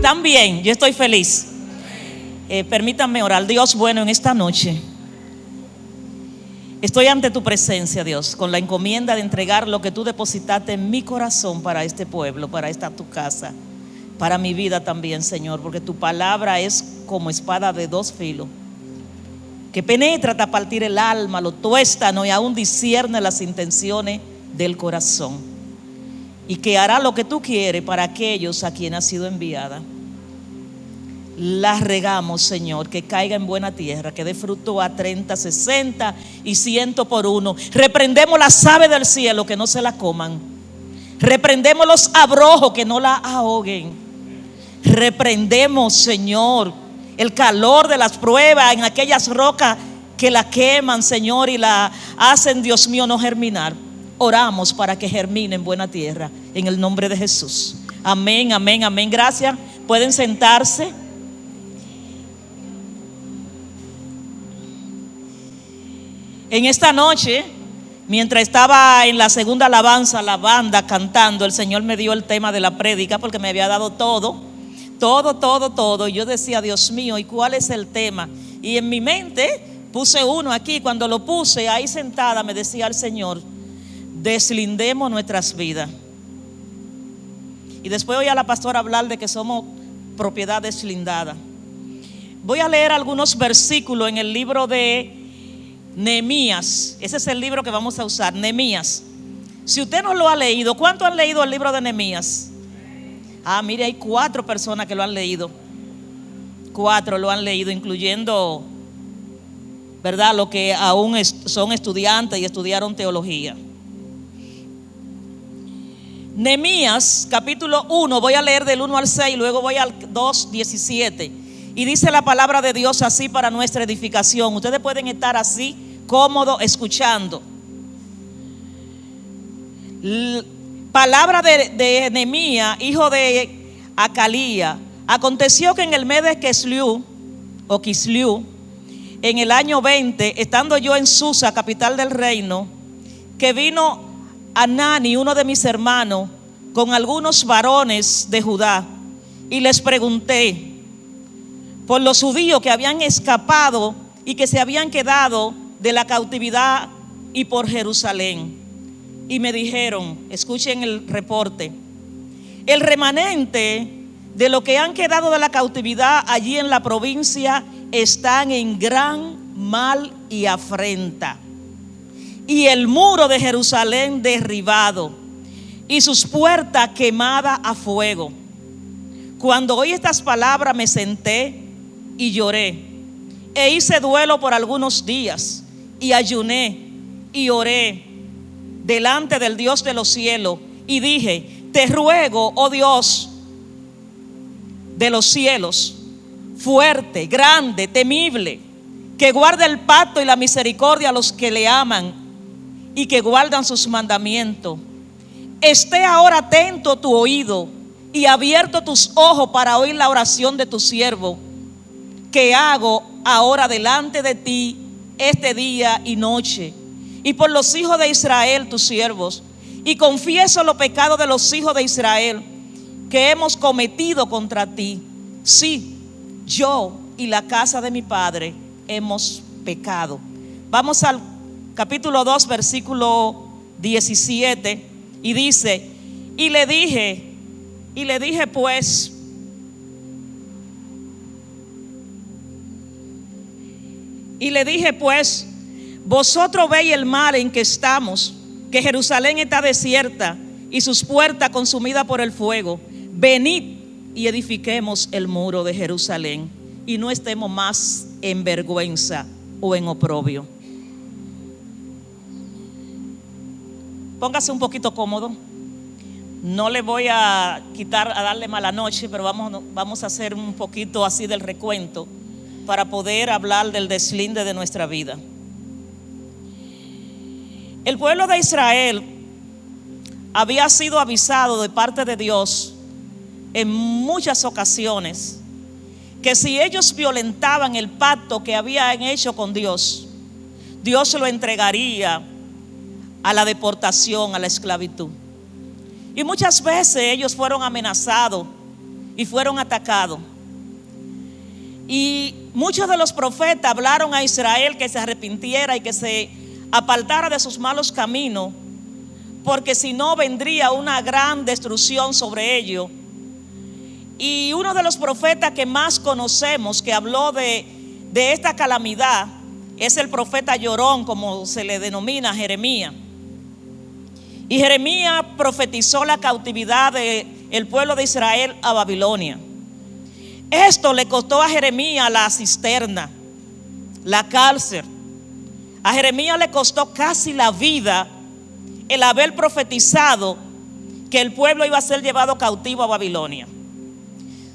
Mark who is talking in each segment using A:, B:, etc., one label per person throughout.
A: ¿Están bien? Yo estoy feliz. Permítanme orar. Dios bueno, en esta noche estoy ante tu presencia, Dios, con la encomienda de entregar lo que tú depositaste en mi corazón para este pueblo, para esta tu casa, para mi vida también, Señor, porque tu palabra es como espada de dos filos, que penetra hasta partir el alma, lo tuéstano y aún discierne las intenciones del corazón, y que hará lo que tú quieres para aquellos a quienes ha sido enviada. La regamos, Señor, que caiga en buena tierra, que dé fruto a 30, 60 y 100 por uno. Reprendemos las aves del cielo, que no se la coman. Reprendemos los abrojos, que no la ahoguen. Reprendemos, Señor, el calor de las pruebas en aquellas rocas que la queman, Señor, y la hacen, Dios mío, no germinar. Oramos para que germine en buena tierra, en el nombre de Jesús. Amén, amén, amén. Gracias. Pueden sentarse. En esta noche, mientras estaba en la segunda alabanza, la banda cantando, el Señor me dio el tema de la prédica, porque me había dado todo. Y yo decía, Dios mío, ¿y cuál es el tema? Y en mi mente puse uno aquí. Cuando lo puse ahí sentada, me decía el Señor: deslindemos nuestras vidas. Y después oí a la pastora hablar de que somos propiedad deslindada. Voy a leer algunos versículos en el libro de Nehemías. Ese es el libro que vamos a usar, Nehemías. Si usted no lo ha leído, ¿cuántos han leído el libro de Nehemías? Mire, hay 4 personas que lo han leído. 4 lo han leído, incluyendo, ¿verdad?, los que aún son estudiantes y estudiaron teología. Nehemías, capítulo 1, voy a leer del 1 al 6, luego voy al 2, 17. Y dice la palabra de Dios así para nuestra edificación. Ustedes pueden estar así, cómodos, escuchando. Palabra de Nehemías, hijo de Acalía. Aconteció que en el mes de Kislev, en el año 20, estando yo en Susa, capital del reino, que vino Anani, uno de mis hermanos, con algunos varones de Judá, y les pregunté por los judíos que habían escapado y que se habían quedado de la cautividad, y por Jerusalén. Y me dijeron, escuchen el reporte: el remanente de lo que han quedado de la cautividad allí en la provincia están en gran mal y afrenta, y el muro de Jerusalén derribado, y sus puertas quemadas a fuego. Cuando oí estas palabras me senté y lloré, e hice duelo por algunos días, y ayuné y oré delante del Dios de los cielos, y dije: te ruego, oh Dios de los cielos, fuerte, grande, temible, que guarde el pacto y la misericordia a los que le aman y que guardan sus mandamientos. Esté ahora atento tu oído y abierto tus ojos para oír la oración de tu siervo, que hago ahora delante de ti este día y noche, y por los hijos de Israel, tus siervos, y confieso los pecados de los hijos de Israel que hemos cometido contra ti. Sí, yo y la casa de mi padre hemos pecado. Vamos al capítulo 2, versículo 17, y dice: y le dije pues, vosotros veis el mal en que estamos, que Jerusalén está desierta y sus puertas consumidas por el fuego. Venid y edifiquemos el muro de Jerusalén, y no estemos más en vergüenza o en oprobio. Póngase un poquito cómodo. No le voy a darle mala noche, pero vamos a hacer un poquito así del recuento para poder hablar del deslinde de nuestra vida. El pueblo de Israel había sido avisado de parte de Dios en muchas ocasiones que si ellos violentaban el pacto que habían hecho con Dios, Dios se lo entregaría a la deportación, a la esclavitud. Y muchas veces ellos fueron amenazados y fueron atacados. Y muchos de los profetas hablaron a Israel que se arrepintiera y que se apartara de sus malos caminos, porque si no vendría una gran destrucción sobre ellos. Y uno de los profetas que más conocemos que habló de esta calamidad es el profeta llorón, como se le denomina, Jeremías. Y Jeremías profetizó la cautividad del pueblo de Israel a Babilonia. Esto le costó a Jeremías la cisterna, la cárcel. A Jeremías le costó casi la vida el haber profetizado que el pueblo iba a ser llevado cautivo a Babilonia.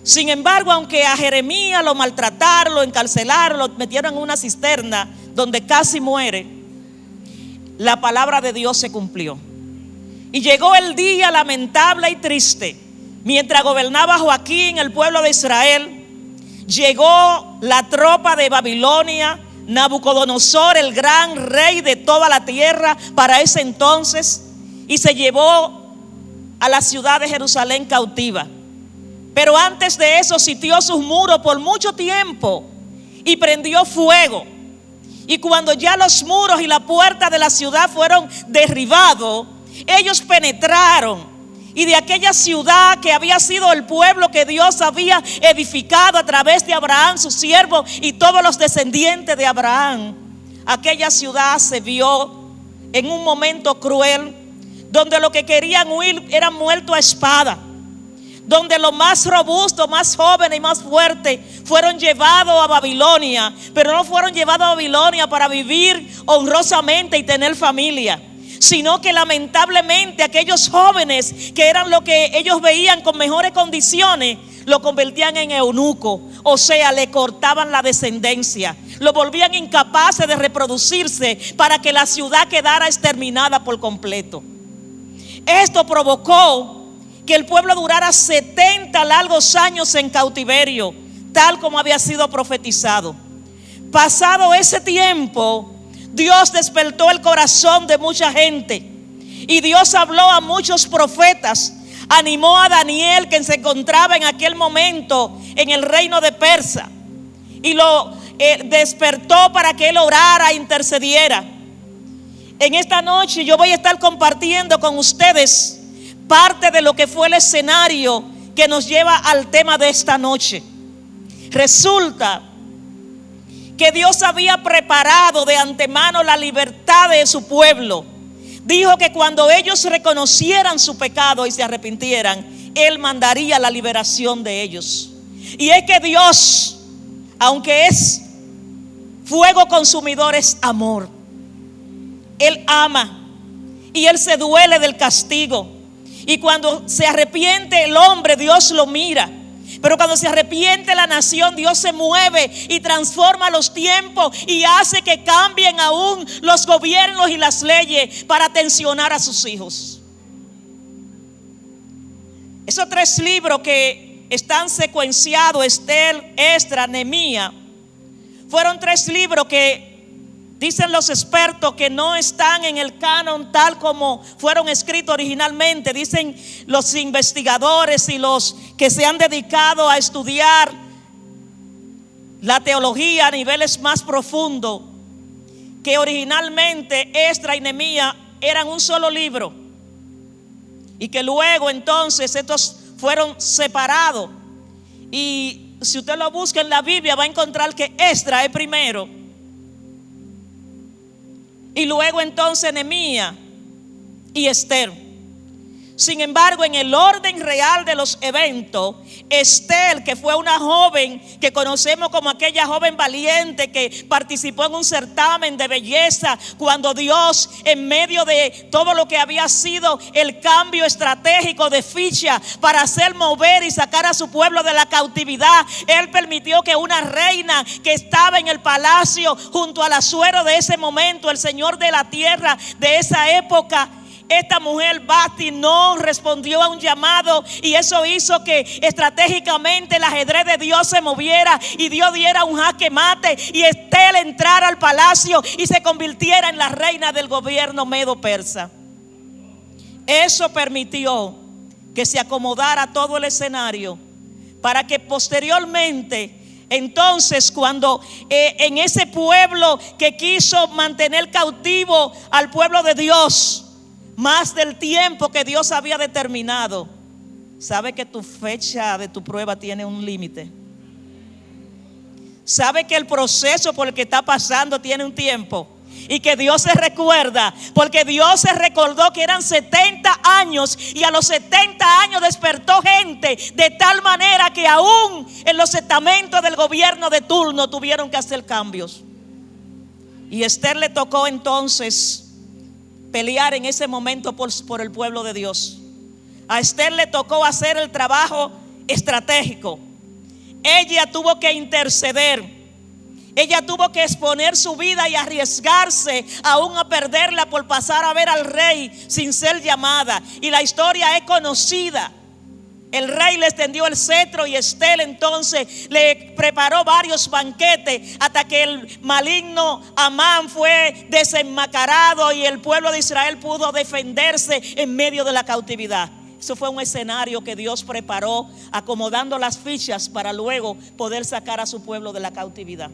A: Sin embargo, aunque a Jeremías lo maltrataron, lo encarcelaron, lo metieron en una cisterna donde casi muere, la palabra de Dios se cumplió. Y llegó el día lamentable y triste. Mientras gobernaba Joaquín, el pueblo de Israel, llegó la tropa de Babilonia, Nabucodonosor, el gran rey de toda la tierra para ese entonces, y se llevó a la ciudad de Jerusalén cautiva. Pero antes de eso sitió sus muros por mucho tiempo y prendió fuego. Y cuando ya los muros y la puerta de la ciudad fueron derribados, ellos penetraron. Y de aquella ciudad que había sido el pueblo que Dios había edificado a través de Abraham, su siervo, y todos los descendientes de Abraham, aquella ciudad se vio en un momento cruel, donde los que querían huir eran muertos a espada, donde los más robustos, más jóvenes y más fuertes fueron llevados a Babilonia, pero no fueron llevados a Babilonia para vivir honrosamente y tener familia, sino que lamentablemente aquellos jóvenes que eran lo que ellos veían con mejores condiciones, lo convertían en eunuco, o sea, le cortaban la descendencia, lo volvían incapaces de reproducirse para que la ciudad quedara exterminada por completo. Esto provocó que el pueblo durara 70 largos años en cautiverio, tal como había sido profetizado. Pasado ese tiempo, Dios despertó el corazón de mucha gente y Dios habló a muchos profetas. Animó a Daniel, que se encontraba en aquel momento en el reino de Persia, y lo despertó para que él orara e intercediera. En esta noche yo voy a estar compartiendo con ustedes parte de lo que fue el escenario que nos lleva al tema de esta noche. Resulta que Dios había preparado de antemano la libertad de su pueblo. Dijo que cuando ellos reconocieran su pecado y se arrepintieran, Él mandaría la liberación de ellos. Y es que Dios, aunque es fuego consumidor, es amor. Él ama y Él se duele del castigo. Y cuando se arrepiente el hombre, Dios lo mira. Pero cuando se arrepiente la nación, Dios se mueve y transforma los tiempos y hace que cambien aún los gobiernos y las leyes para atencionar a sus hijos. Esos 3 libros que están secuenciados, Esther, Esdras, Nehemías, fueron 3 libros que dicen los expertos que no están en el canon tal como fueron escritos originalmente. Dicen los investigadores y los que se han dedicado a estudiar la teología a niveles más profundos, que originalmente Esdras y Nehemías eran un solo libro y que luego entonces estos fueron separados. Y si usted lo busca en la Biblia va a encontrar que Esdras es primero y luego entonces Nehemías y Esther. Sin embargo, en el orden real de los eventos, Esther, que fue una joven que conocemos como aquella joven valiente que participó en un certamen de belleza, cuando Dios, en medio de todo lo que había sido el cambio estratégico de ficha para hacer mover y sacar a su pueblo de la cautividad, Él permitió que una reina que estaba en el palacio junto al asuero de ese momento, el Señor de la tierra de esa época, esta mujer Basti no respondió a un llamado, y eso hizo que estratégicamente el ajedrez de Dios se moviera y Dios diera un jaque mate y Estel entrara al palacio y se convirtiera en la reina del gobierno medo-persa. Eso permitió que se acomodara todo el escenario para que posteriormente, entonces, cuando en ese pueblo que quiso mantener cautivo al pueblo de Dios, más del tiempo que Dios había determinado, sabe que tu fecha de tu prueba tiene un límite. Sabe que el proceso por el que está pasando tiene un tiempo. Y que Dios se recuerda, porque Dios se recordó que eran 70 años y a los 70 años despertó gente de tal manera que aún en los estamentos del gobierno de turno tuvieron que hacer cambios. Y Esther le tocó entonces pelear en ese momento por el pueblo de Dios. A Esther le tocó hacer el trabajo estratégico. Ella tuvo que interceder. Ella tuvo que exponer su vida y arriesgarse aún a perderla por pasar a ver al rey sin ser llamada. Y la historia es conocida. El rey le extendió el cetro y Esther entonces le preparó varios banquetes hasta que el maligno Amán fue desenmascarado y el pueblo de Israel pudo defenderse en medio de la cautividad. Eso fue un escenario que Dios preparó, acomodando las fichas para luego poder sacar a su pueblo de la cautividad.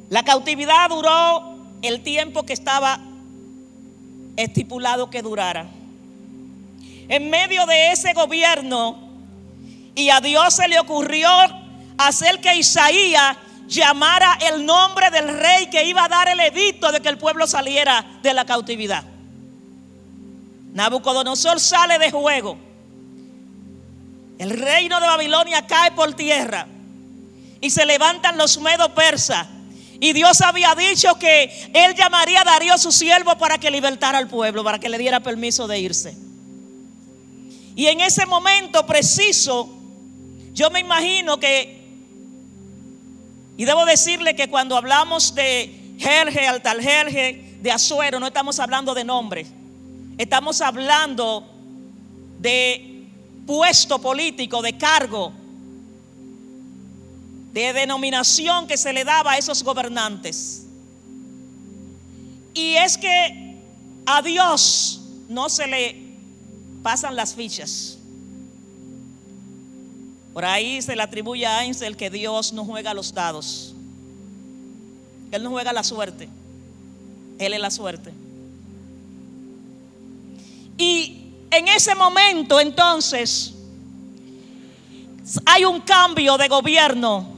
A: La cautividad duró el tiempo que estaba estipulado que durara. En medio de ese gobierno, y a Dios se le ocurrió hacer que Isaías llamara el nombre del rey que iba a dar el edicto de que el pueblo saliera de la cautividad. Nabucodonosor sale de juego. El reino de Babilonia cae por tierra y se levantan los medos persas. Y Dios había dicho que Él llamaría a Darío su siervo para que libertara al pueblo, para que le diera permiso de irse. Y en ese momento preciso, yo me imagino que, y debo decirle que cuando hablamos de Jerje, Altaljerje, de Asuero, no estamos hablando de nombres. Estamos hablando de puesto político, de cargo, de denominación que se le daba a esos gobernantes. Y es que a Dios no se le pasan las fichas. Por ahí se le atribuye a Einstein que Dios no juega los dados. Él no juega la suerte. Él es la suerte. Y en ese momento entonces hay un cambio de gobierno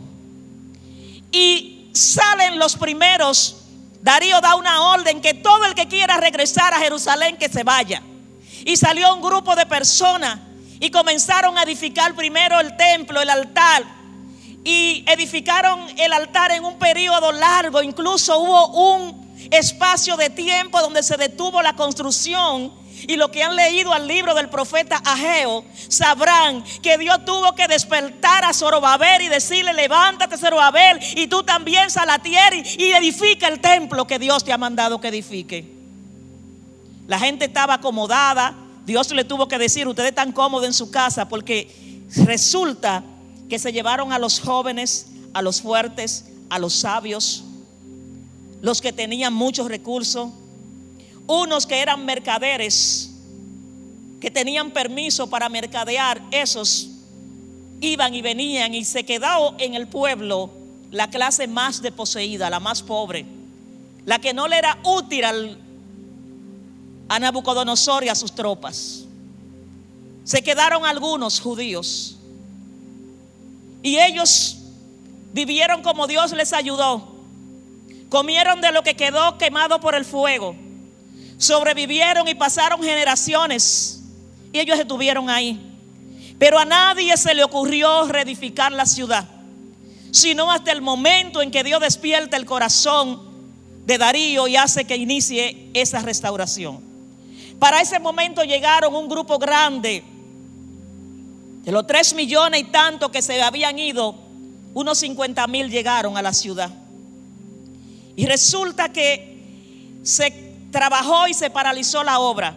A: y salen los primeros. Darío da una orden que todo el que quiera regresar a Jerusalén que se vaya. Y salió un grupo de personas y comenzaron a edificar primero el templo, el altar. Y edificaron el altar en un periodo largo. Incluso hubo un espacio de tiempo donde se detuvo la construcción. Y los que han leído el libro del profeta Ageo sabrán que Dios tuvo que despertar a Zorobabel y decirle: levántate, Zorobabel, y tú también, Salatiel, y edifica el templo que Dios te ha mandado que edifique. La gente estaba acomodada. Dios le tuvo que decir: ustedes están cómodos en su casa, porque resulta que se llevaron a los jóvenes, a los fuertes, a los sabios, los que tenían muchos recursos, unos que eran mercaderes, que tenían permiso para mercadear. Esos iban y venían, y se quedó en el pueblo la clase más desposeída, la más pobre, la que no le era útil a Nabucodonosor y a sus tropas. Se quedaron algunos judíos y ellos vivieron como Dios les ayudó. Comieron de lo que quedó quemado por el fuego, sobrevivieron y pasaron generaciones y ellos estuvieron ahí. Pero a nadie se le ocurrió reedificar la ciudad, sino hasta el momento en que Dios despierta el corazón de Darío y hace que inicie esa restauración. Para ese momento llegaron un grupo grande. De los 3 millones y tanto que se habían ido, unos 50,000 llegaron a la ciudad. Y resulta que se trabajó y se paralizó la obra.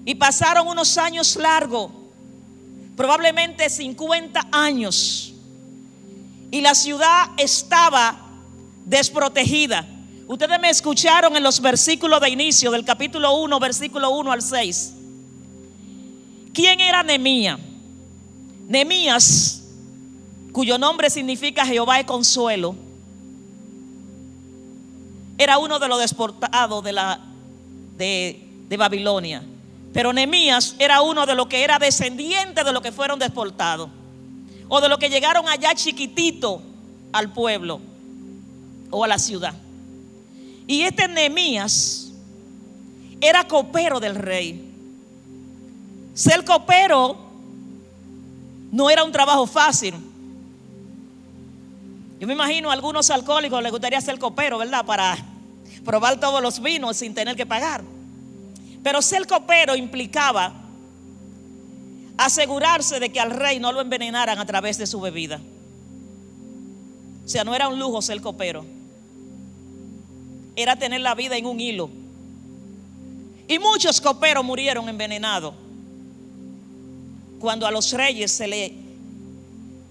A: Y pasaron unos años largos, probablemente 50 años. Y la ciudad estaba desprotegida. Ustedes me escucharon en los versículos de inicio del capítulo 1, versículo 1 al 6. ¿Quién era Nehemías? Nehemías, cuyo nombre significa Jehová es consuelo, era uno de los deportados de Babilonia. Pero Nehemías era uno de los que era descendiente de los que fueron deportados, o de los que llegaron allá chiquitito al pueblo o a la ciudad. Y este Nehemías era copero del rey. Ser copero no era un trabajo fácil. Yo me imagino a algunos alcohólicos les gustaría ser copero, ¿verdad? Para probar todos los vinos sin tener que pagar. Pero ser copero implicaba asegurarse de que al rey no lo envenenaran a través de su bebida. O sea, no era un lujo ser copero, era tener la vida en un hilo. Y muchos coperos murieron envenenados cuando a los reyes se le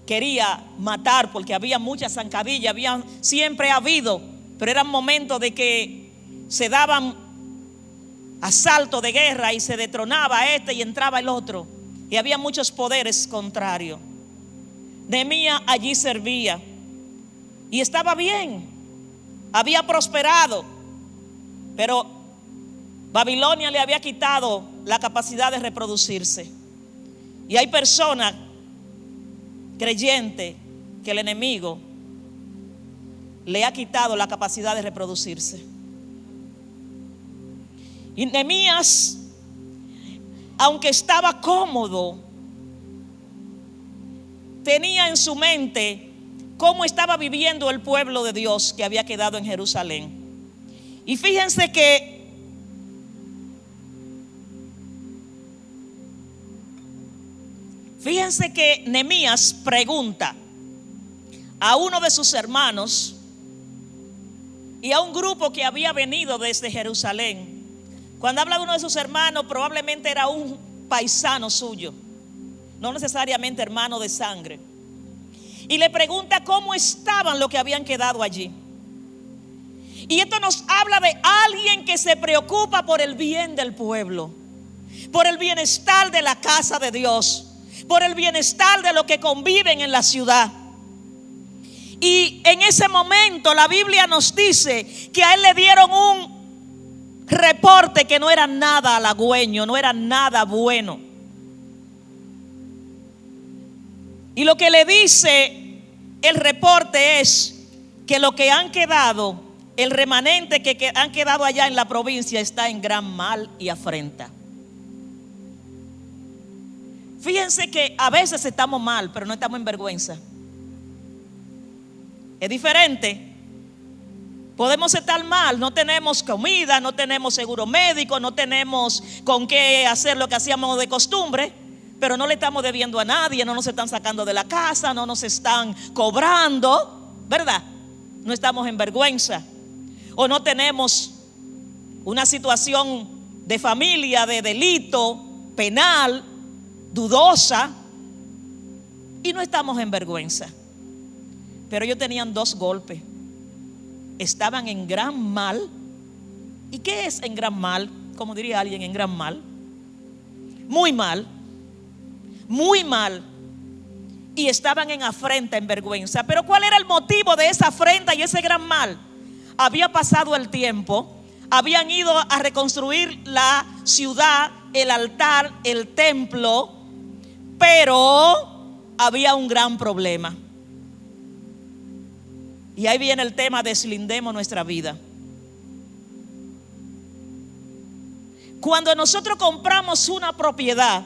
A: quería matar, porque había muchas zancadillas, siempre ha habido, pero eran momentos de que se daban asalto de guerra y se detronaba este y entraba el otro, y había muchos poderes contrarios. Nehemías allí servía y estaba bien, había prosperado, pero Babilonia le había quitado la capacidad de reproducirse. Y hay personas creyentes que el enemigo le ha quitado la capacidad de reproducirse. Y Nehemías, aunque estaba cómodo, tenía en su mente cómo estaba viviendo el pueblo de Dios que había quedado en Jerusalén. Y fíjense que Nehemías pregunta a uno de sus hermanos y a un grupo que había venido desde Jerusalén. Cuando habla de uno de sus hermanos, probablemente era un paisano suyo, no necesariamente hermano de sangre. Y le pregunta cómo estaban los que habían quedado allí. Y esto nos habla de alguien que se preocupa por el bien del pueblo, por el bienestar de la casa de Dios, por el bienestar de los que conviven en la ciudad. Y en ese momento la Biblia nos dice que a él le dieron un reporte que no era nada halagüeño, no era nada bueno. Y lo que le dice el reporte es que lo que han quedado, el remanente que han quedado allá en la provincia, está en gran mal y afrenta. Fíjense que a veces estamos mal, pero no estamos en vergüenza. Es diferente. Podemos estar mal, no tenemos comida, no tenemos seguro médico, no tenemos con qué hacer lo que hacíamos de costumbre, pero no le estamos debiendo a nadie, no nos están sacando de la casa, no nos están cobrando, ¿verdad? No estamos en vergüenza. O no tenemos una situación de familia, de delito penal, dudosa, y no estamos en vergüenza. Pero ellos tenían dos golpes. Estaban en gran mal. ¿Y qué es en gran mal? Como diría alguien, en gran mal. Muy mal. Muy mal. Y estaban en afrenta, en vergüenza. Pero ¿cuál era el motivo de esa afrenta y ese gran mal? Había pasado el tiempo, habían ido a reconstruir la ciudad, el altar, el templo, pero había un gran problema. Y ahí viene el tema: deslindemos nuestra vida. Cuando nosotros compramos una propiedad,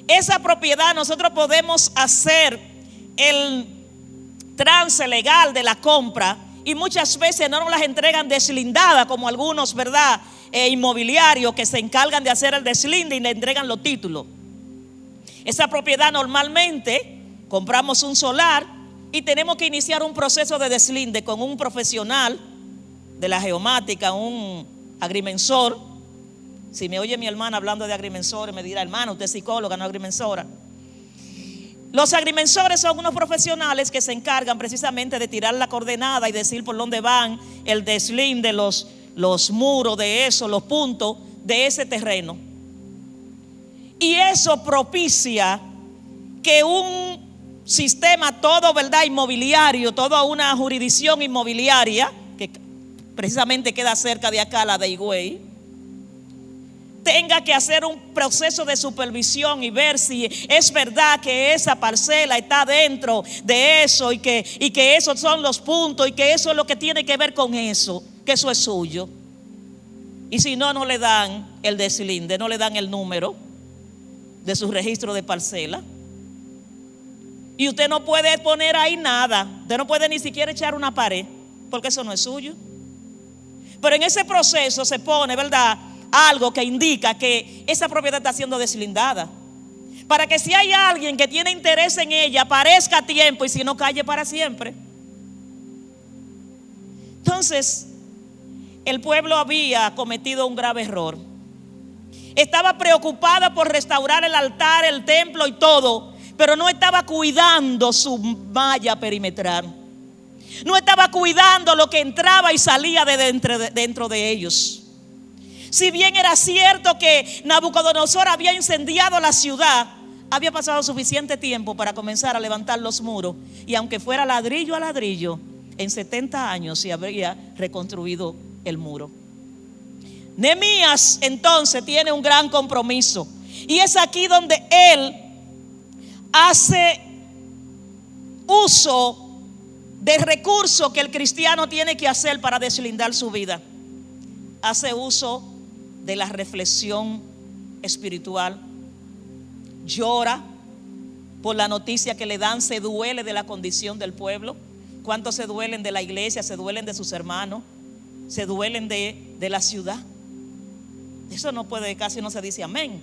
A: esa propiedad nosotros podemos hacer el trance legal de la compra, y muchas veces no nos las entregan deslindadas, como algunos, ¿verdad? Inmobiliarios que se encargan de hacer el deslinde y le entregan los títulos. Esa propiedad normalmente compramos un solar y tenemos que iniciar un proceso de deslinde con un profesional de la geomática, un agrimensor. Si me oye mi hermana hablando de agrimensores, me dirá: hermana, usted es psicóloga, no agrimensora. Los agrimensores son unos profesionales que se encargan precisamente de tirar la coordenada y decir por dónde van, el deslinde, los muros de eso, los puntos de ese terreno. Y eso propicia que un sistema todo, ¿verdad?, inmobiliario, toda una jurisdicción inmobiliaria, que precisamente queda cerca de acá, la de Higüey, tenga que hacer un proceso de supervisión y ver si es verdad que esa parcela está dentro de eso y que esos son los puntos y que eso es lo que tiene que ver con eso, que eso es suyo. Y si no, no le dan el deslinde, no le dan el número de su registro de parcela. Y usted no puede poner ahí nada, usted no puede ni siquiera echar una pared, porque eso no es suyo. Pero en ese proceso se pone, ¿verdad?, algo que indica que esa propiedad está siendo deslindada, para que si hay alguien que tiene interés en ella, aparezca a tiempo, y si no, calle para siempre. Entonces, el pueblo había cometido un grave error. Estaba preocupada por restaurar el altar, el templo y todo, pero no estaba cuidando su malla perimetral. No estaba cuidando lo que entraba y salía de dentro de ellos. Si bien era cierto que Nabucodonosor había incendiado la ciudad, había pasado suficiente tiempo para comenzar a levantar los muros, y aunque fuera ladrillo a ladrillo, en 70 años se habría reconstruido el muro. Nehemías entonces tiene un gran compromiso, y es aquí donde él hace uso del recurso que el cristiano tiene que hacer para deslindar su vida. Hace uso de la reflexión espiritual. Llora por la noticia que le dan, se duele de la condición del pueblo. ¿Cuántos se duelen de la iglesia? Se duelen de sus hermanos, se duelen de la ciudad. Eso no puede, casi no se dice amén.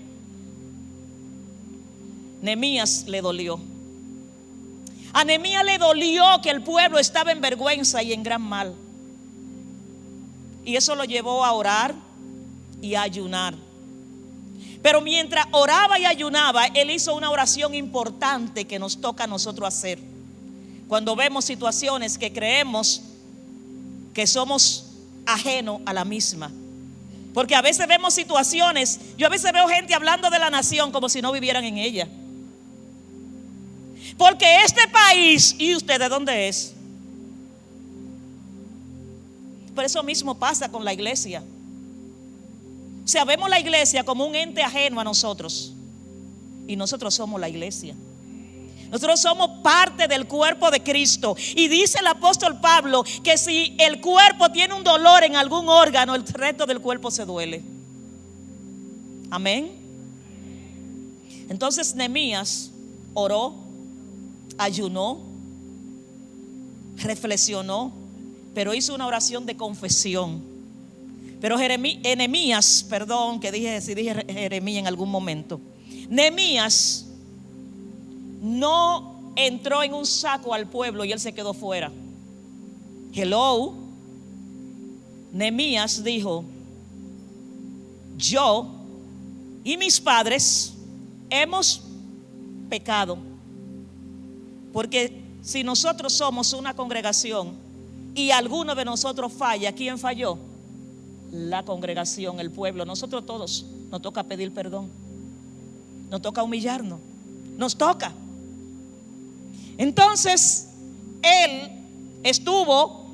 A: Nehemías le dolió. A Nehemías le dolió que el pueblo estaba en vergüenza y en gran mal, y eso lo llevó a orar y a ayunar. Pero mientras oraba y ayunaba, él hizo una oración importante que nos toca a nosotros hacer cuando vemos situaciones que creemos que somos ajenos a la misma. Porque a veces vemos situaciones, yo a veces veo gente hablando de la nación como si no vivieran en ella. Porque este país, ¿y usted de dónde es? Por eso mismo pasa con la iglesia. O sea, vemos la iglesia como un ente ajeno a nosotros, y nosotros somos la iglesia. Nosotros somos parte del cuerpo de Cristo. Y dice el apóstol Pablo que si el cuerpo tiene un dolor en algún órgano, el resto del cuerpo se duele. Amén. Entonces Nehemías oró, ayunó, reflexionó, pero hizo una oración de confesión. Pero Nehemías, perdón que dije Jeremías en algún momento, Nehemías no entró en un saco al pueblo y él se quedó fuera. Hello. Nehemías dijo: yo y mis padres hemos pecado, porque si nosotros somos una congregación y alguno de nosotros falla, ¿quién falló? La congregación, el pueblo. Nosotros todos nos toca pedir perdón, nos toca humillarnos, nos toca. Entonces él estuvo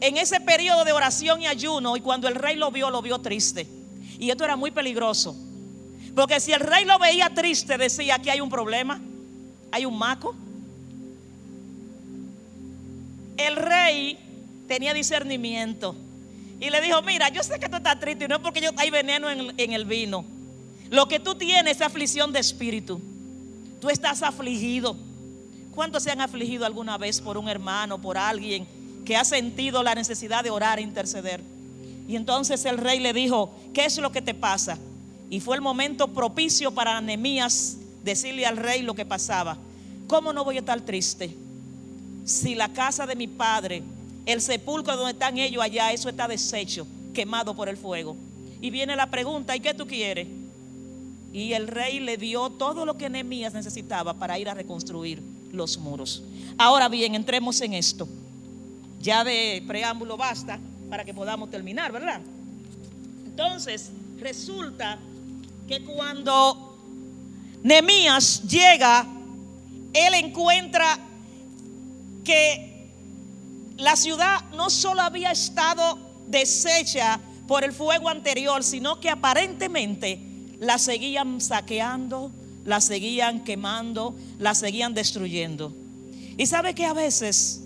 A: en ese periodo de oración y ayuno, y cuando el rey lo vio triste. Y esto era muy peligroso, porque si el rey lo veía triste, decía: aquí hay un problema, hay un maco. El rey tenía discernimiento y le dijo: mira, yo sé que tú estás triste, y no es porque hay veneno en el vino. Lo que tú tienes es aflicción de espíritu. Tú estás afligido. ¿Cuántos se han afligido alguna vez por un hermano, por alguien que ha sentido la necesidad de orar e interceder? Y entonces el rey le dijo: ¿qué es lo que te pasa? Y fue el momento propicio para Nehemías decirle al rey lo que pasaba. ¿Cómo no voy a estar triste si la casa de mi padre, el sepulcro donde están ellos allá, eso está deshecho, quemado por el fuego? Y viene la pregunta: ¿y qué tú quieres? Y el rey le dio todo lo que Nehemías necesitaba para ir a reconstruir los muros. Ahora bien, entremos en esto. Ya de preámbulo basta para que podamos terminar, ¿verdad? Entonces, resulta que cuando Nehemías llega él encuentra que la ciudad no solo había estado deshecha por el fuego anterior, sino que aparentemente la seguían saqueando, la seguían quemando, la seguían destruyendo. Y sabe que a veces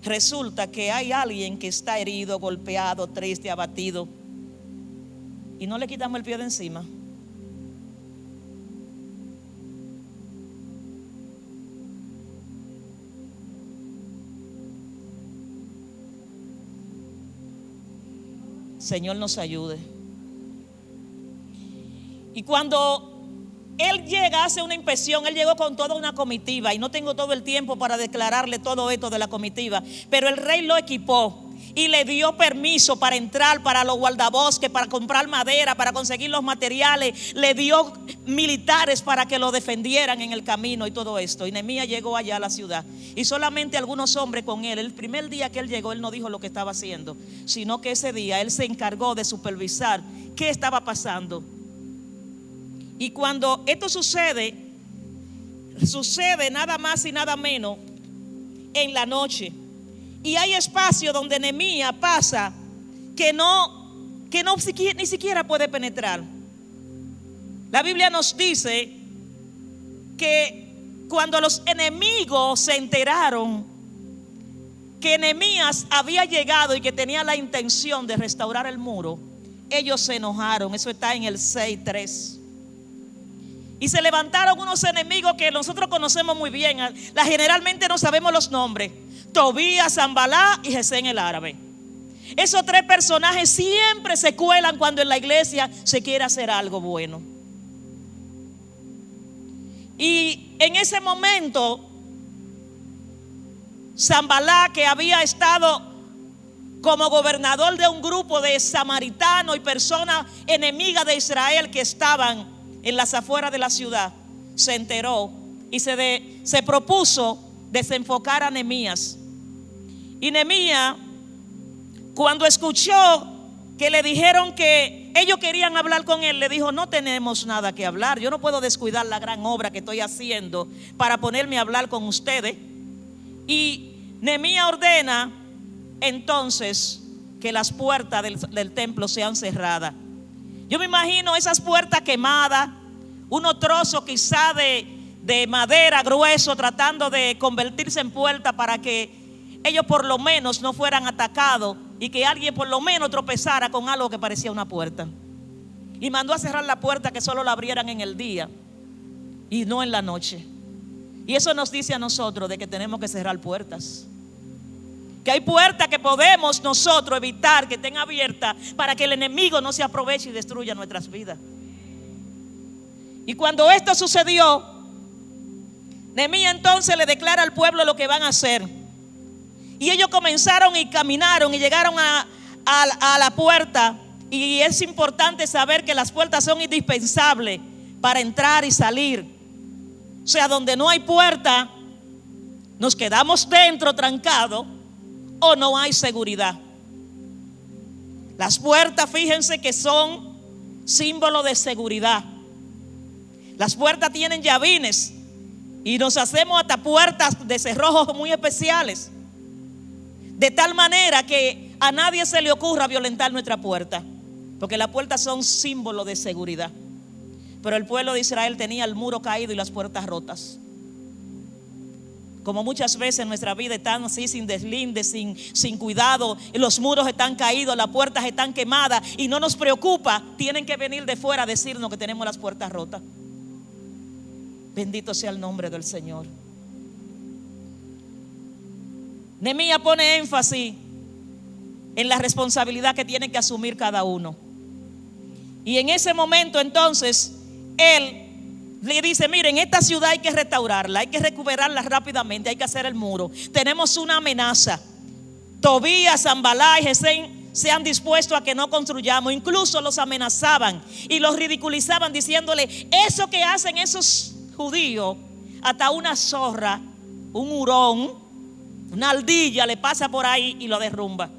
A: resulta que hay alguien que está herido, golpeado, triste, abatido, y no le quitamos el pie de encima. Señor nos ayude. Y cuando él llega, hace una inspección, él llegó con toda una comitiva, y no tengo todo el tiempo para declararle todo esto de la comitiva, pero el rey lo equipó y le dio permiso para entrar, para los guardabosques, para comprar madera, para conseguir los materiales, le dio militares para que lo defendieran en el camino y todo esto. Y Nehemías llegó allá a la ciudad y solamente algunos hombres con él. El primer día que él llegó, él no dijo lo que estaba haciendo, sino que ese día él se encargó de supervisar qué estaba pasando. Y cuando esto sucede nada más y nada menos en la noche. Y hay espacio donde Nehemías pasa que ni siquiera puede penetrar. La Biblia nos dice que cuando los enemigos se enteraron que Nehemías había llegado y que tenía la intención de restaurar el muro, ellos se enojaron. Eso está en el 6:3. Y se levantaron unos enemigos que nosotros conocemos muy bien. Generalmente no sabemos los nombres: Tobías, Sanballat y Gesem el árabe. Esos tres personajes siempre se cuelan cuando en la iglesia se quiere hacer algo bueno. Y en ese momento, Sanballat, que había estado como gobernador de un grupo de samaritanos y personas enemigas de Israel que estaban en las afueras de la ciudad, se enteró y se propuso desenfocar a Nehemías. Y Nehemías, cuando escuchó que le dijeron que ellos querían hablar con él, le dijo: no tenemos nada que hablar. Yo no puedo descuidar la gran obra que estoy haciendo para ponerme a hablar con ustedes. Y Nehemías ordena entonces que las puertas del templo sean cerradas. Yo me imagino esas puertas quemadas, unos trozos quizá de madera grueso tratando de convertirse en puerta para que ellos por lo menos no fueran atacados y que alguien por lo menos tropezara con algo que parecía una puerta. Y mandó a cerrar la puerta, que solo la abrieran en el día y no en la noche. Y eso nos dice a nosotros de que tenemos que cerrar puertas. Que hay puertas que podemos nosotros evitar que estén abiertas para que el enemigo no se aproveche y destruya nuestras vidas. Y cuando esto sucedió, Nehemías entonces le declara al pueblo lo que van a hacer. Y ellos comenzaron y caminaron y llegaron a la puerta. Y es importante saber que las puertas son indispensables para entrar y salir. O sea, donde no hay puerta, nos quedamos dentro trancados o no hay seguridad. Las puertas, fíjense que son símbolo de seguridad. Las puertas tienen llavines y nos hacemos hasta puertas de cerrojos muy especiales, de tal manera que a nadie se le ocurra violentar nuestra puerta, porque las puertas son símbolo de seguridad. Pero el pueblo de Israel tenía el muro caído y las puertas rotas. Como muchas veces en nuestra vida están así, sin deslinde, sin cuidado, y los muros están caídos, las puertas están quemadas y no nos preocupa. Tienen que venir de fuera a decirnos que tenemos las puertas rotas. Bendito sea el nombre del Señor. Nehemías pone énfasis en la responsabilidad que tienen que asumir cada uno. Y en ese momento entonces él le dice: miren, esta ciudad hay que restaurarla, hay que recuperarla rápidamente, hay que hacer el muro. Tenemos una amenaza. Tobías, Sanballat y Gesem se han dispuesto a que no construyamos. Incluso los amenazaban y los ridiculizaban diciéndole: eso que hacen esos judíos, hasta una zorra, un hurón, una ardilla le pasa por ahí y lo derrumba.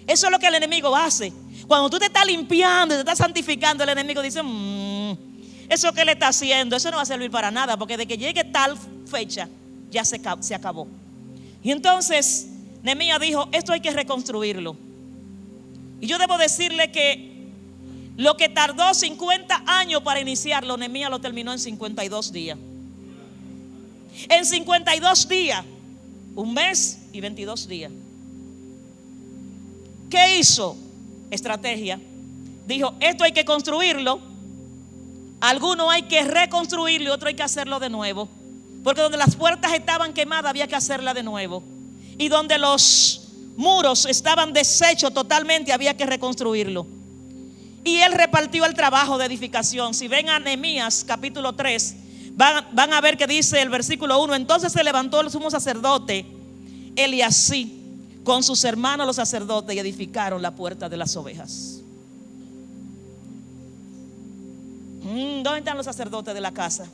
A: Eso es lo que el enemigo hace. Cuando tú te estás limpiando y te estás santificando, el enemigo dice: eso que él está haciendo, eso no va a servir para nada, porque de que llegue tal fecha ya se acabó. Y entonces Nehemías dijo, esto hay que reconstruirlo. Y yo debo decirle que lo que tardó 50 años para iniciarlo, Nehemías lo terminó en 52 días. En 52 días, un mes y 22 días. ¿Qué hizo? Estrategia. Dijo, esto hay que construirlo. Alguno hay que reconstruirlo y otro hay que hacerlo de nuevo. Porque donde las puertas estaban quemadas había que hacerla de nuevo. Y donde los muros estaban deshechos totalmente había que reconstruirlo. Y él repartió el trabajo de edificación. Si ven a Nehemías capítulo 3, van a ver que dice el versículo 1: entonces se levantó el sumo sacerdote Eliasib con sus hermanos los sacerdotes y edificaron la puerta de las ovejas. ¿Dónde están los sacerdotes de la casa?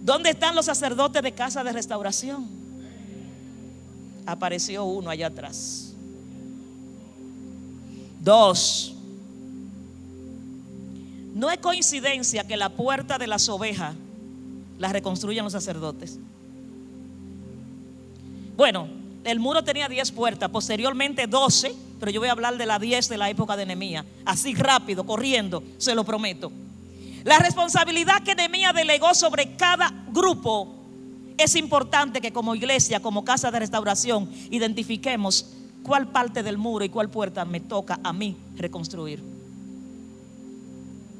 A: ¿Dónde están los sacerdotes de casa de restauración? Apareció uno allá atrás. 2. No es coincidencia que la puerta de las ovejas la reconstruyan los sacerdotes. Bueno, el muro tenía 10 puertas, posteriormente 12, pero yo voy a hablar de la 10 de la época de Nehemías, así rápido, corriendo, se lo prometo. La responsabilidad que Nehemías delegó sobre cada grupo es importante que como iglesia, como casa de restauración, identifiquemos cuál parte del muro y cuál puerta me toca a mí reconstruir.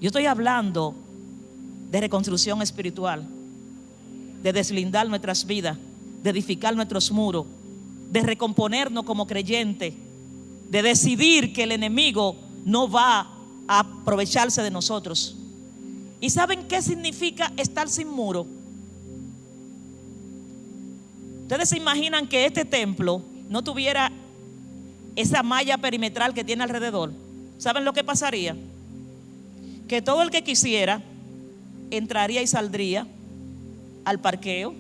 A: Yo estoy hablando de reconstrucción espiritual, de deslindar nuestras vidas, de edificar nuestros muros, de recomponernos como creyentes, de decidir que el enemigo no va a aprovecharse de nosotros. ¿Y saben qué significa estar sin muro? Ustedes se imaginan que este templo no tuviera esa malla perimetral que tiene alrededor. ¿Saben lo que pasaría? Que todo el que quisiera entraría y saldría al parqueo,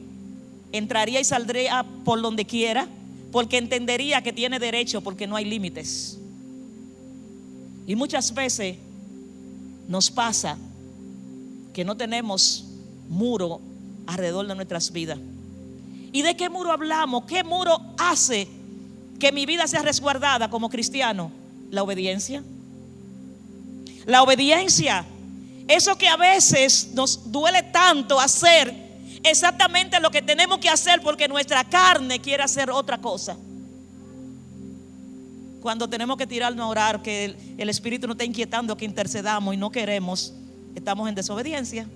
A: entraría y saldría por donde quiera, porque entendería que tiene derecho, porque no hay límites. Y muchas veces nos pasa que no tenemos muro alrededor de nuestras vidas. ¿Y de qué muro hablamos? ¿Qué muro hace que mi vida sea resguardada como cristiano? La obediencia. La obediencia. Eso que a veces nos duele tanto hacer exactamente lo que tenemos que hacer porque nuestra carne quiere hacer otra cosa. Cuando tenemos que tirarnos a orar, que el Espíritu nos está inquietando que intercedamos y no queremos, estamos en desobediencia.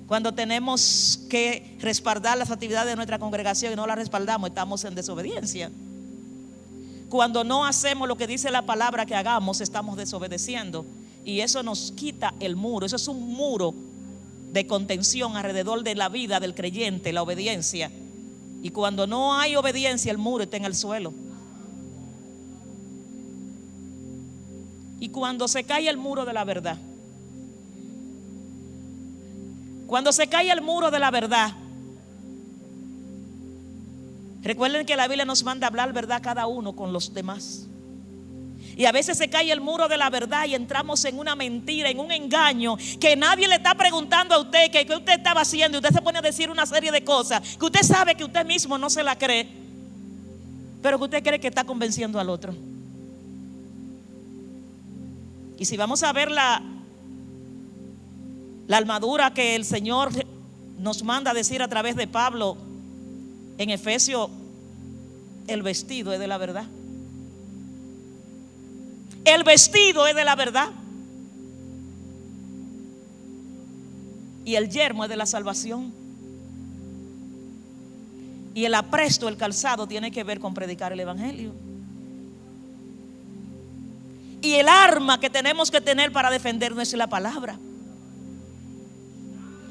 A: Cuando tenemos que respaldar las actividades de nuestra congregación y no las respaldamos, estamos en desobediencia. Cuando no hacemos lo que dice la palabra que hagamos, estamos desobedeciendo. Y eso nos quita el muro. Eso es un muro de contención alrededor de la vida del creyente, la obediencia. Y cuando no hay obediencia, el muro está en el suelo. Y cuando se cae el muro de la verdad, cuando se cae el muro de la verdad, recuerden que la Biblia nos manda a hablar verdad cada uno con los demás. Y a veces se cae el muro de la verdad y entramos en una mentira, en un engaño, que nadie le está preguntando a usted qué usted estaba haciendo, y usted se pone a decir una serie de cosas que usted sabe que usted mismo no se la cree, pero que usted cree que está convenciendo al otro. Y si vamos a ver la armadura que el Señor nos manda a decir a través de Pablo en Efesios, el vestido es de la verdad. El vestido es de la verdad. Y el yermo es de la salvación. Y el apresto, el calzado, tiene que ver con predicar el evangelio. Y el arma que tenemos que tener para defendernos es la palabra.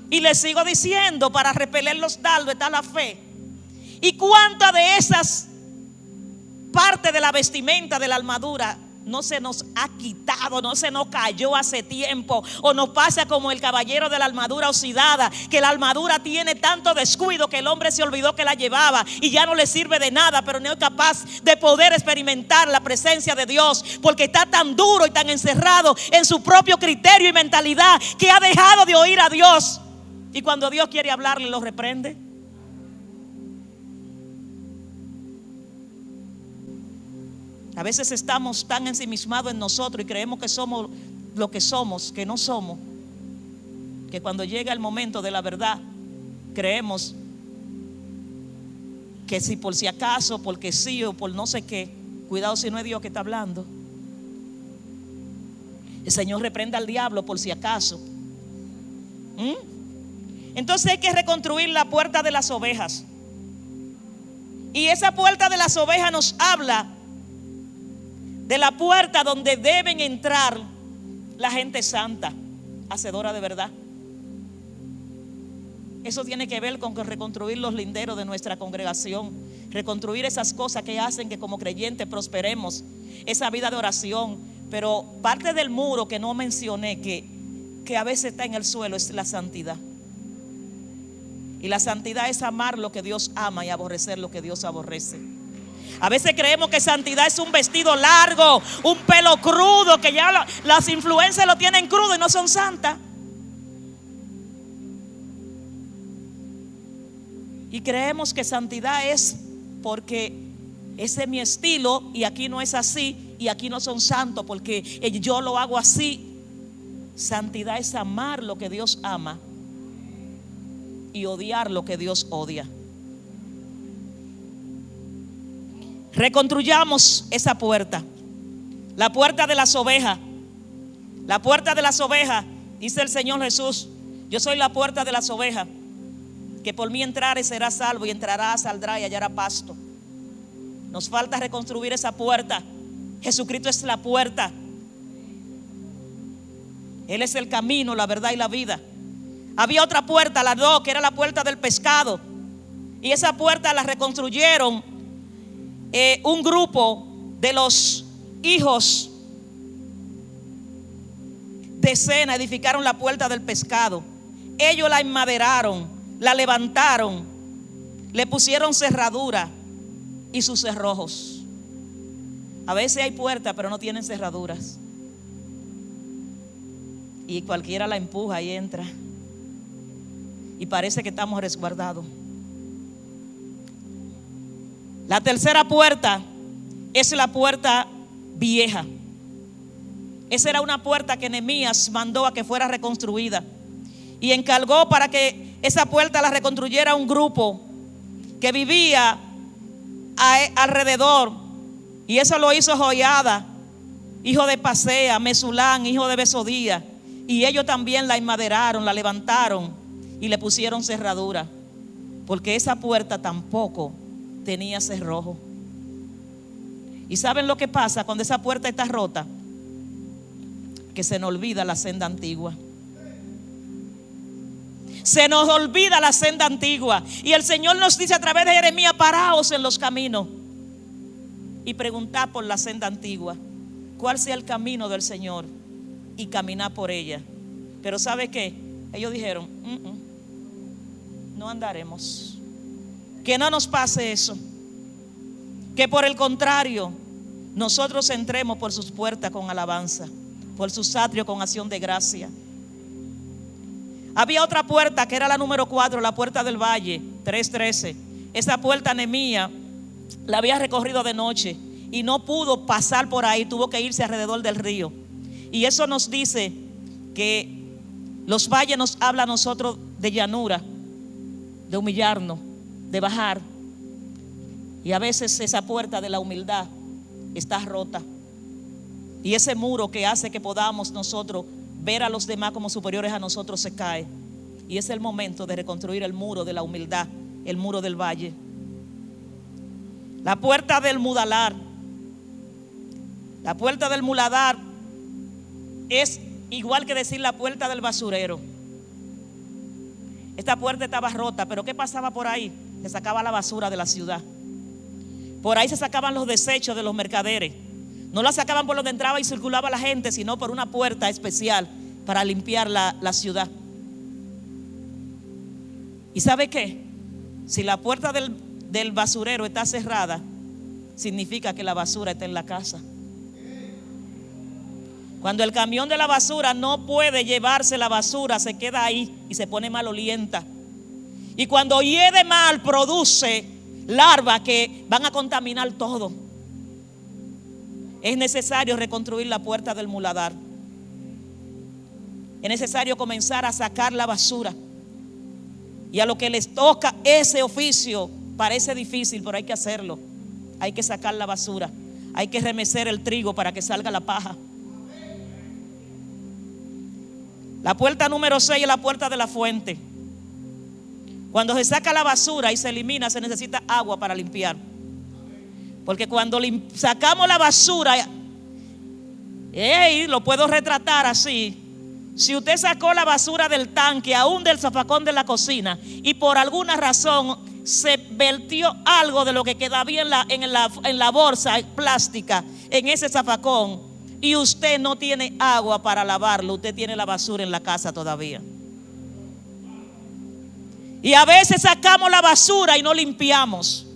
A: Y les sigo diciendo, para repeler los dardos está la fe. ¿Y cuántas de esas partes de la vestimenta, de la armadura, no se nos ha quitado, no se nos cayó hace tiempo, o nos pasa como el caballero de la armadura oxidada, que la armadura tiene tanto descuido que el hombre se olvidó que la llevaba y ya no le sirve de nada, pero no es capaz de poder experimentar la presencia de Dios porque está tan duro y tan encerrado en su propio criterio y mentalidad que ha dejado de oír a Dios, y cuando Dios quiere hablarle lo reprende. A veces estamos tan ensimismados en nosotros y creemos que somos lo que somos, que no somos, que cuando llega el momento de la verdad creemos que si por si acaso, porque sí o por no sé qué. Cuidado si no es Dios que está hablando. El Señor reprenda al diablo por si acaso. Entonces hay que reconstruir la puerta de las ovejas. Y esa puerta de las ovejas nos habla de la puerta donde deben entrar la gente santa, hacedora de verdad. Eso tiene que ver con reconstruir los linderos de nuestra congregación, reconstruir esas cosas que hacen que como creyentes prosperemos, esa vida de oración. Pero parte del muro que no mencioné, que a veces está en el suelo, es la santidad. Y la santidad es amar lo que Dios ama y aborrecer lo que Dios aborrece. A veces creemos que santidad es un vestido largo, un pelo crudo, que ya las influencias lo tienen crudo y no son santas. Y creemos que santidad es porque ese es mi estilo y aquí no es así, y aquí no son santos porque yo lo hago así. Santidad es amar lo que Dios ama y odiar lo que Dios odia. Reconstruyamos esa puerta, la puerta de las ovejas. La puerta de las ovejas, dice el Señor Jesús: yo soy la puerta de las ovejas, que por mí entrare será salvo, y entrará, saldrá y hallará pasto. Nos falta reconstruir esa puerta. Jesucristo es la puerta. Él es el camino, la verdad y la vida. Había otra puerta, la 2, que era la puerta del pescado, y esa puerta la reconstruyeron un grupo de los hijos de Sena. Edificaron la puerta del pescado. Ellos la enmaderaron, la levantaron, le pusieron cerradura y sus cerrojos. A veces hay puertas pero no tienen cerraduras, y cualquiera la empuja y entra, y parece que estamos resguardados. La tercera puerta es la puerta vieja. Esa era una puerta que Nehemías mandó a que fuera reconstruida, y encargó para que esa puerta la reconstruyera un grupo que vivía alrededor. Y eso lo hizo Joiada, hijo de Pasea, Mesulán, hijo de Besodía, y ellos también la enmaderaron, la levantaron y le pusieron cerradura, porque esa puerta tampoco tenía cerrojo. ¿Y saben lo que pasa cuando esa puerta está rota? Que se nos olvida la senda antigua. Se nos olvida la senda antigua. Y el Señor nos dice a través de Jeremías: paraos en los caminos y preguntad por la senda antigua, cuál sea el camino del Señor, y caminar por ella. Pero ¿sabe qué? Ellos dijeron: no andaremos. Que no nos pase eso. Que por el contrario, nosotros entremos por sus puertas con alabanza, por sus atrios con acción de gracia. Había otra puerta que era la número 4, la puerta del valle, 3:13. Esa puerta Nehemías la había recorrido de noche y no pudo pasar por ahí, tuvo que irse alrededor del río. Y eso nos dice que los valles nos habla a nosotros de llanura, de humillarnos, de bajar. Y a veces esa puerta de la humildad está rota, y ese muro que hace que podamos nosotros ver a los demás como superiores a nosotros se cae. Y es el momento de reconstruir el muro de la humildad, el muro del valle. La puerta del muladar. La puerta del muladar es igual que decir la puerta del basurero. Esta puerta estaba rota, pero ¿qué pasaba por ahí? Se sacaba la basura de la ciudad. Por ahí se sacaban los desechos de los mercaderes. No la sacaban por donde entraba y circulaba la gente, sino por una puerta especial para limpiar la ciudad. ¿Y sabe qué? Si la puerta del basurero está cerrada, significa que la basura está en la casa. Cuando el camión de la basura no puede llevarse la basura, se queda ahí y se pone malolienta. Y cuando hiede mal, produce larvas que van a contaminar todo. Es necesario reconstruir la puerta del muladar. Es necesario comenzar a sacar la basura. Y a lo que les toca ese oficio parece difícil, pero hay que hacerlo. Hay que sacar la basura. Hay que remecer el trigo para que salga la paja. La puerta número 6 es la puerta de la fuente. Cuando se saca la basura y se elimina, se necesita agua para limpiar. Porque cuando sacamos la basura, lo puedo retratar así. Si usted sacó la basura del tanque, aún del zafacón de la cocina, y por alguna razón se vertió algo de lo que quedaba en la bolsa plástica, en ese zafacón, y usted no tiene agua para lavarlo, usted tiene la basura en la casa todavía. Y a veces sacamos la basura y no limpiamos.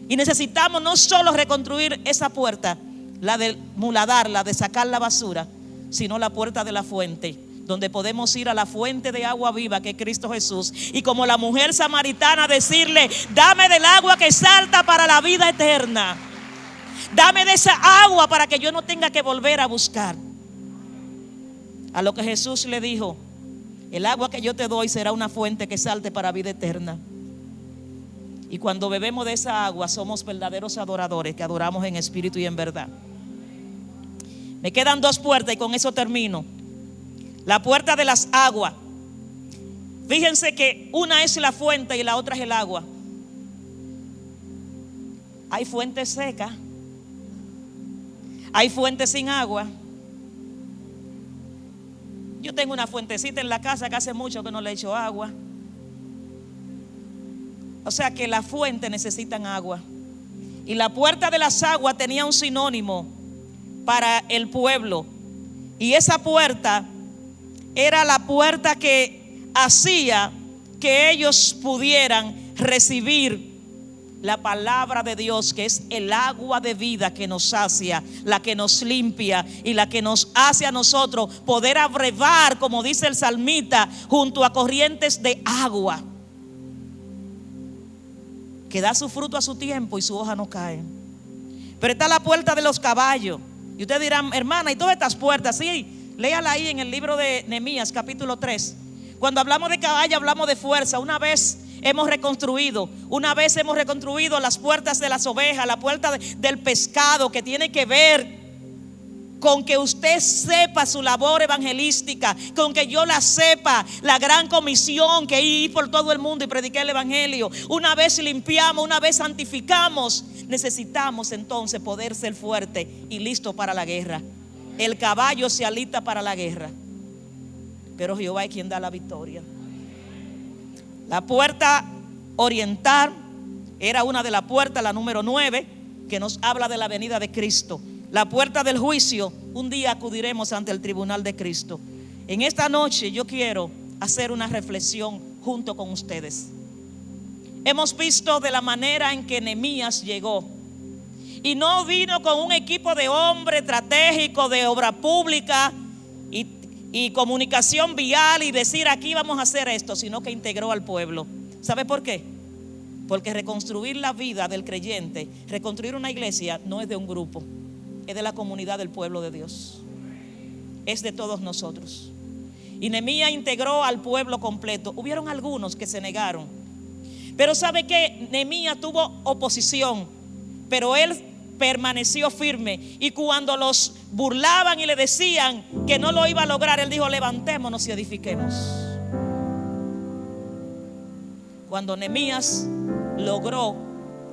A: Y necesitamos no solo reconstruir esa puerta, la del muladar, la de sacar la basura, sino la puerta de la fuente, donde podemos ir a la fuente de agua viva que es Cristo Jesús. Y como la mujer samaritana decirle: dame del agua que salta para la vida eterna. Dame de esa agua para que yo no tenga que volver a buscar. A lo que Jesús le dijo: el agua que yo te doy será una fuente que salte para vida eterna. Y cuando bebemos de esa agua somos verdaderos adoradores, que adoramos en espíritu y en verdad. Me quedan 2 puertas y con eso termino. La puerta de las aguas. Fíjense que una es la fuente y la otra es el agua. Hay fuentes secas, hay fuentes sin agua. Yo tengo una fuentecita en la casa que hace mucho que no le echo agua. O sea que las fuentes necesitan agua. Y la puerta de las aguas tenía un sinónimo para el pueblo. Y esa puerta era la puerta que hacía que ellos pudieran recibir la palabra de Dios, que es el agua de vida que nos sacia, la que nos limpia y la que nos hace a nosotros poder abrevar, como dice el salmista, junto a corrientes de agua, que da su fruto a su tiempo y su hoja no cae. Pero está la puerta de los caballos. Y ustedes dirán: hermana, ¿y todas estas puertas? Sí, léala ahí en el libro de Nehemías capítulo 3. Cuando hablamos de caballo hablamos de fuerza. Una vez hemos reconstruido las puertas de las ovejas, la puerta del pescado, que tiene que ver con que usted sepa su labor evangelística, con que yo la sepa, la gran comisión que ir por todo el mundo y predicar el evangelio. Una vez limpiamos, una vez santificamos, necesitamos entonces poder ser fuerte y listo para la guerra. El caballo se alista para la guerra, pero Jehová es quien da la victoria. La puerta oriental era una de las puertas, la número 9, que nos habla de la venida de Cristo. La puerta del juicio, un día acudiremos ante el tribunal de Cristo. En esta noche yo quiero hacer una reflexión junto con ustedes. Hemos visto de la manera en que Nehemías llegó. Y no vino con un equipo de hombres estratégicos de obra pública y comunicación vial y decir: aquí vamos a hacer esto, sino que integró al pueblo. ¿Sabe por qué? Porque reconstruir la vida del creyente, reconstruir una iglesia, no es de un grupo, es de la comunidad del pueblo de Dios. Es de todos nosotros. Y Nehemías integró al pueblo completo. Hubieron algunos que se negaron, pero ¿sabe qué? Nehemías tuvo oposición, pero él permaneció firme. Y cuando los burlaban y le decían que no lo iba a lograr, él dijo: levantémonos y edifiquemos. Cuando Nehemías logró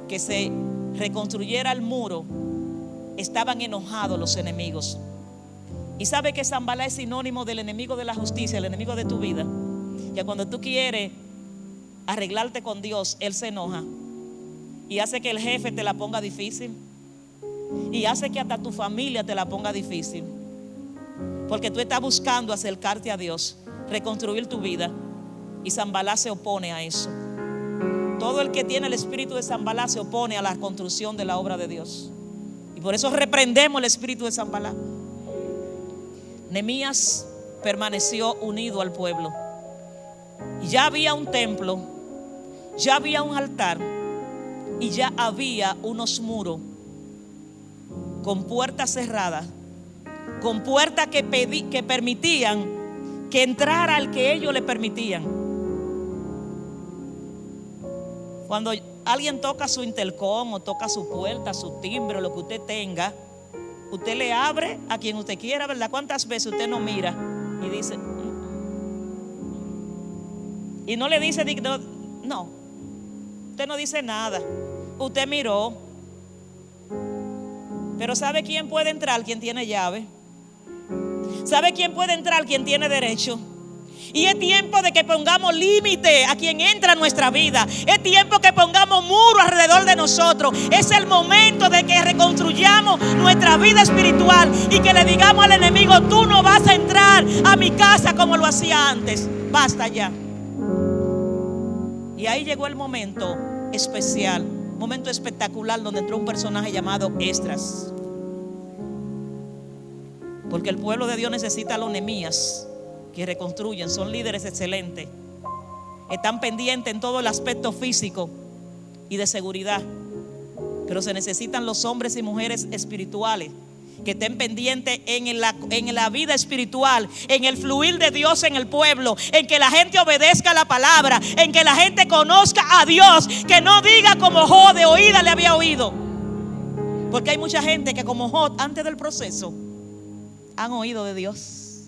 A: que se reconstruyera el muro, estaban enojados los enemigos. Y sabe que Sanbalá es sinónimo del enemigo de la justicia, el enemigo de tu vida. Que cuando tú quieres arreglarte con Dios, él se enoja y hace que el jefe te la ponga difícil, y hace que hasta tu familia te la ponga difícil, porque tú estás buscando acercarte a Dios, reconstruir tu vida, y Sanballat se opone a eso. Todo el que tiene el espíritu de Sanballat se opone a la construcción de la obra de Dios, y por eso reprendemos el espíritu de Sanballat. Nehemías permaneció unido al pueblo. Ya había un templo, ya había un altar y ya había unos muros con puertas cerradas, con puertas que permitían que entrara el que ellos le permitían. Cuando alguien toca su intercom o toca su puerta, su timbre o lo que usted tenga, usted le abre a quien usted quiera, ¿verdad? ¿Cuántas veces usted no mira y dice y no le dice no? Usted no dice nada, usted miró. Pero ¿sabe quién puede entrar? Quien tiene llave. ¿Sabe quién puede entrar? Quien tiene derecho. Y es tiempo de que pongamos límite a quien entra a nuestra vida. Es tiempo que pongamos muro alrededor de nosotros. Es el momento de que reconstruyamos nuestra vida espiritual y que le digamos al enemigo: tú no vas a entrar a mi casa como lo hacía antes. Basta ya. Y ahí llegó el momento especial, momento espectacular, donde entró un personaje llamado Esdras. Porque el pueblo de Dios necesita a los Nehemías que reconstruyen. Son líderes excelentes, están pendientes en todo el aspecto físico y de seguridad, pero se necesitan los hombres y mujeres espirituales que estén pendientes en la vida espiritual, en el fluir de Dios en el pueblo, en que la gente obedezca la palabra, en que la gente conozca a Dios, que no diga como Job: de oída le había oído. Porque hay mucha gente que, como Job, antes del proceso han oído de Dios.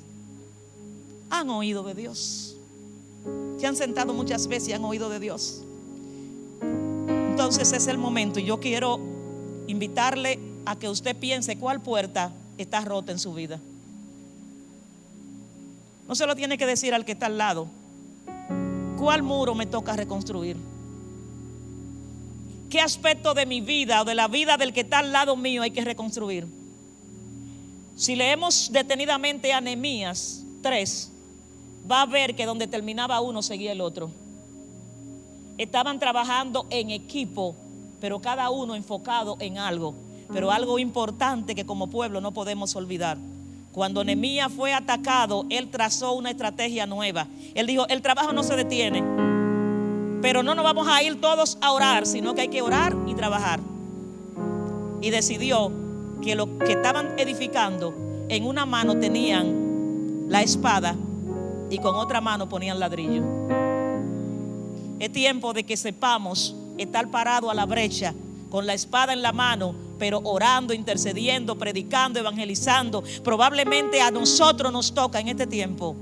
A: Han oído de Dios. Se han sentado muchas veces y han oído de Dios. Entonces es el momento, y yo quiero invitarle a que usted piense cuál puerta está rota en su vida. No se lo tiene que decir al que está al lado. ¿Cuál muro me toca reconstruir? ¿Qué aspecto de mi vida o de la vida del que está al lado mío hay que reconstruir? Si leemos detenidamente a Nehemías 3, va a ver que donde terminaba uno seguía el otro. Estaban trabajando en equipo, pero cada uno enfocado en algo. Pero algo importante que como pueblo no podemos olvidar: cuando Nehemías fue atacado, él trazó una estrategia nueva. Él dijo: el trabajo no se detiene, pero no nos vamos a ir todos a orar, sino que hay que orar y trabajar. Y decidió que lo que estaban edificando, en una mano tenían la espada y con otra mano ponían ladrillo. Es tiempo de que sepamos estar parado a la brecha, con la espada en la mano, pero orando, intercediendo, predicando, evangelizando. Probablemente a nosotros nos toca en este tiempo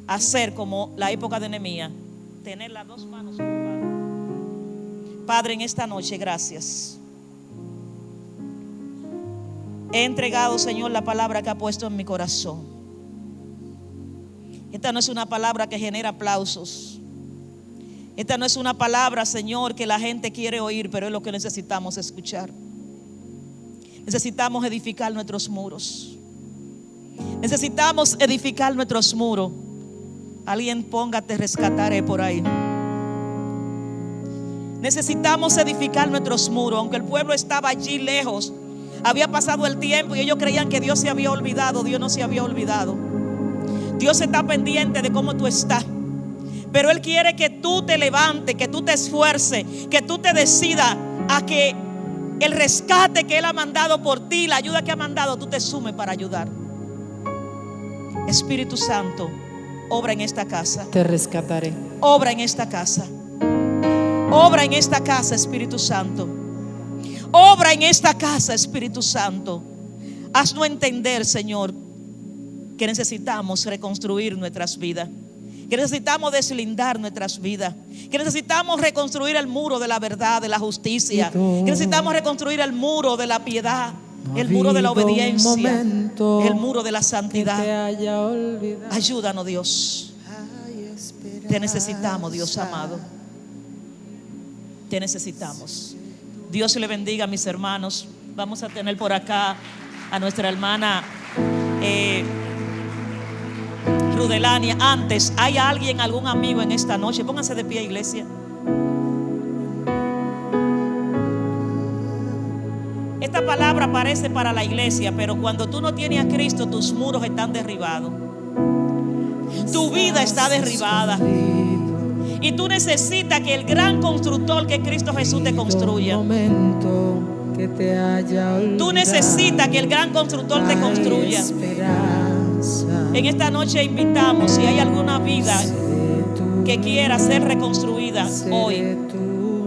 A: hacer como la época de Nehemías, tener las dos manos ocupadas. Padre, en esta noche, gracias. He entregado, Señor, la palabra que ha puesto en mi corazón. Esta no es una palabra que genera aplausos. Esta no es una palabra, Señor, que la gente quiere oír, pero es lo que necesitamos escuchar. Necesitamos edificar nuestros muros. Necesitamos edificar nuestros muros. Alguien póngate, rescataré por ahí. Necesitamos edificar nuestros muros. Aunque el pueblo estaba allí lejos, había pasado el tiempo y ellos creían que Dios se había olvidado. Dios no se había olvidado. Dios está pendiente de cómo tú estás. Pero Él quiere que tú te levantes, que tú te esfuerces, que tú te decidas a que el rescate que Él ha mandado por ti, la ayuda que ha mandado, tú te sumes para ayudar. Espíritu Santo, obra en esta casa.
B: Te rescataré.
A: Obra en esta casa. Obra en esta casa, Espíritu Santo. Obra en esta casa, Espíritu Santo. Haznos entender, Señor, que necesitamos reconstruir nuestras vidas, que necesitamos deslindar nuestras vidas, que necesitamos reconstruir el muro de la verdad, de la justicia, que necesitamos reconstruir el muro de la piedad, el muro de la obediencia, el muro de la santidad. Ayúdanos, Dios. Te necesitamos, Dios amado. Te necesitamos. Dios le bendiga a mis hermanos. Vamos a tener por acá a nuestra hermana Rudelania. Antes, ¿hay alguien, algún amigo en esta noche? Pónganse de pie, iglesia. Esta palabra parece para la iglesia, pero cuando tú no tienes a Cristo, tus muros están derribados. Tu vida está derribada. Y tú necesitas que el gran constructor que es Cristo Jesús te construya. Tú necesitas que el gran constructor te construya. En esta noche invitamos, si hay alguna vida que quiera ser reconstruida hoy,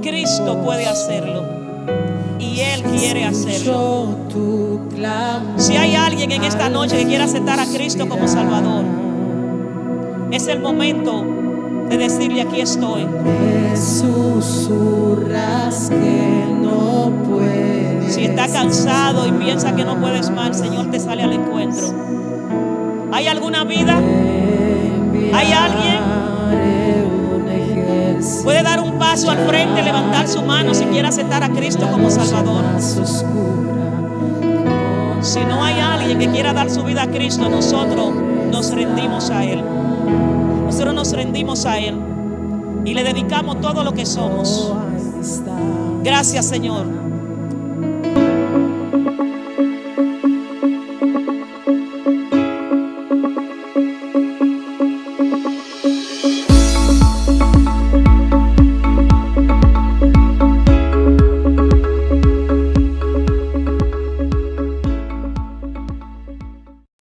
A: Cristo puede hacerlo. Y Él quiere hacerlo. Si hay alguien en esta noche que quiera aceptar a Cristo como Salvador, es el momento de decirle: aquí estoy. Si está cansado y piensa que no puedes más, el Señor te sale al encuentro. ¿Hay alguna vida? ¿Hay alguien? Puede dar un paso al frente, levantar su mano si quiere aceptar a Cristo como Salvador. Si no hay alguien que quiera dar su vida a Cristo, nosotros nos rendimos a Él. Nosotros nos rendimos a Él y le dedicamos todo lo que somos. Gracias, Señor.